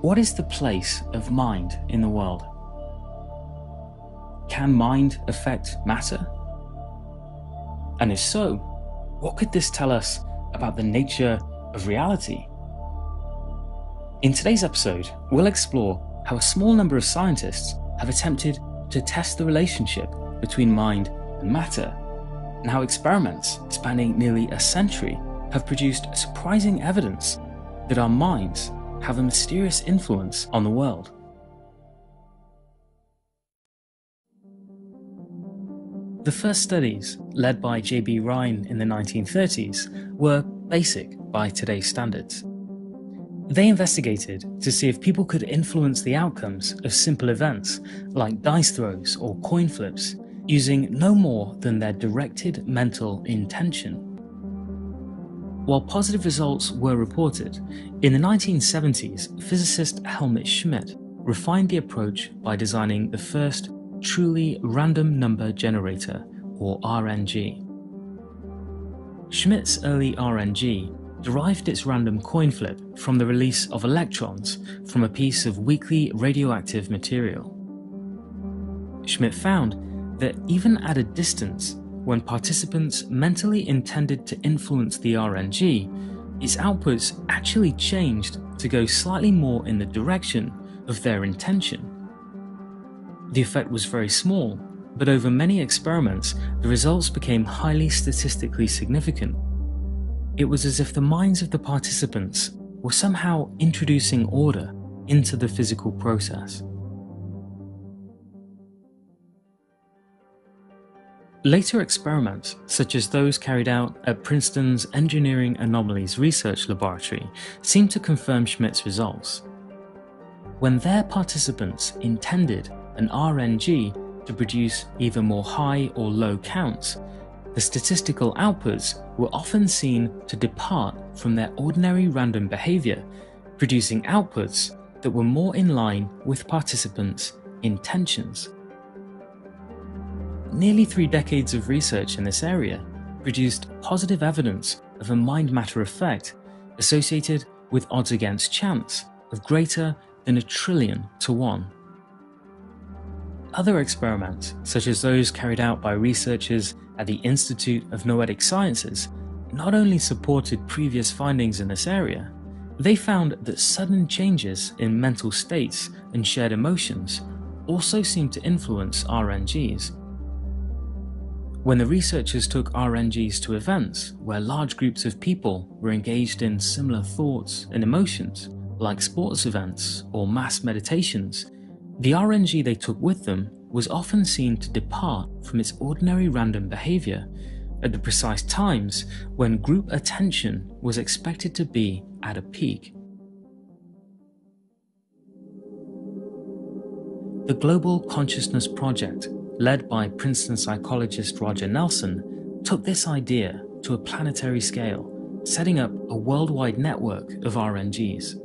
what is the place of mind in the world? Can mind affect matter? And if so, what could this tell us about the nature of reality? In today's episode, we'll explore how a small number of scientists have attempted to test the relationship between mind and matter, and how experiments spanning nearly a century have produced surprising evidence that our minds have a mysterious influence on the world. The first studies, led by J.B. Rhine in the 1930s, were basic by today's standards. They investigated to see if people could influence the outcomes of simple events like dice throws or coin flips using no more than their directed mental intention. While positive results were reported, in the 1970s, physicist Helmut Schmidt refined the approach by designing the first truly random number generator, or RNG. Schmidt's early RNG derived its random coin flip from the release of electrons from a piece of weakly radioactive material. Schmidt found that even at a distance, when participants mentally intended to influence the RNG, its outputs actually changed to go slightly more in the direction of their intention. The effect was very small, but over many experiments, the results became highly statistically significant. It was as if the minds of the participants were somehow introducing order into the physical process. Later experiments, such as those carried out at Princeton's Engineering Anomalies Research Laboratory, seemed to confirm Schmidt's results. When their participants intended an RNG to produce either more high or low counts, the statistical outputs were often seen to depart from their ordinary random behavior, producing outputs that were more in line with participants' intentions. Nearly 3 decades of research in this area produced positive evidence of a mind-matter effect associated with odds against chance of greater than 1,000,000,000 to 1. Other experiments, such as those carried out by researchers at the Institute of Noetic Sciences, not only supported previous findings in this area, they found that sudden changes in mental states and shared emotions also seemed to influence RNGs. When the researchers took RNGs to events where large groups of people were engaged in similar thoughts and emotions, like sports events or mass meditations, the RNG they took with them was often seen to depart from its ordinary random behavior at the precise times when group attention was expected to be at a peak. The Global Consciousness Project, led by Princeton psychologist Roger Nelson, took this idea to a planetary scale, setting up a worldwide network of RNGs.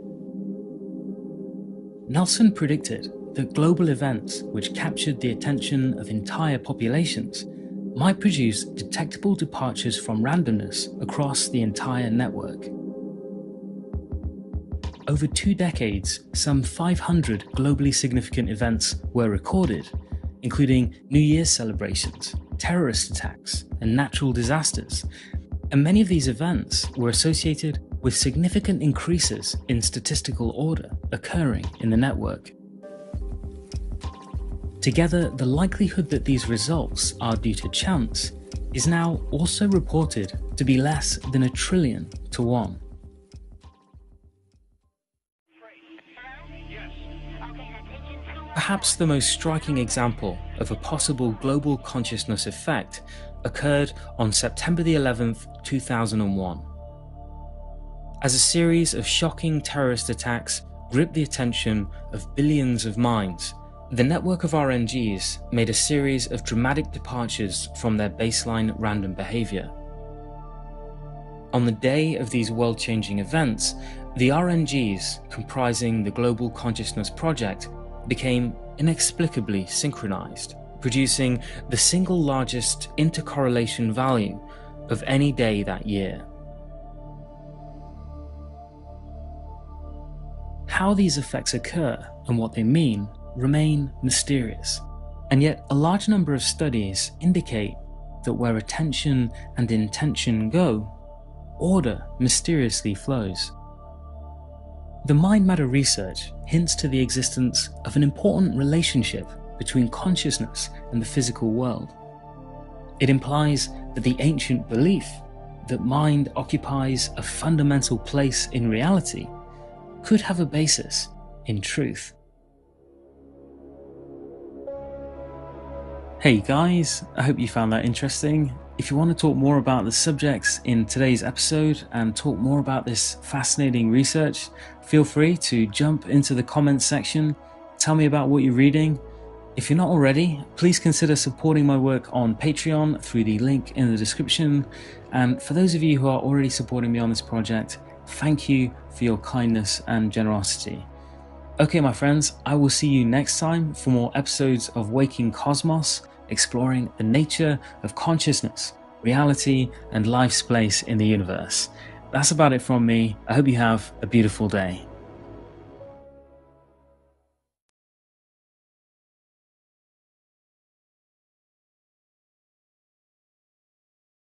Nelson predicted that global events which captured the attention of entire populations might produce detectable departures from randomness across the entire network. Over 2 decades, some 500 globally significant events were recorded, including New Year's celebrations, terrorist attacks, and natural disasters, and many of these events were associated with significant increases in statistical order occurring in the network. Together, the likelihood that these results are due to chance is now also reported to be less than 1,000,000,000 to 1. Perhaps the most striking example of a possible global consciousness effect occurred on September the 11th, 2001. As a series of shocking terrorist attacks gripped the attention of billions of minds, the network of RNGs made a series of dramatic departures from their baseline random behavior. On the day of these world-changing events, the RNGs comprising the Global Consciousness Project became inexplicably synchronized, producing the single largest intercorrelation value of any day that year. how these effects occur and what they mean remain mysterious. And yet a large number of studies indicate that where attention and intention go, order mysteriously flows. The mind matter research hints to the existence of an important relationship between consciousness and the physical world. It implies that the ancient belief that mind occupies a fundamental place in reality could have a basis in truth. Hey guys, I hope you found that interesting. If you want to talk more about the subjects in today's episode and talk more about this fascinating research, feel free to jump into the comments section, tell me about what you're reading. If you're not already, please consider supporting my work on Patreon through the link in the description. And for those of you who are already supporting me on this project, thank you for your kindness and generosity. Okay, my friends, I will see you next time for more episodes of Waking Cosmos, exploring the nature of consciousness, reality, and life's place in the universe. That's about it from me. I hope you have a beautiful day.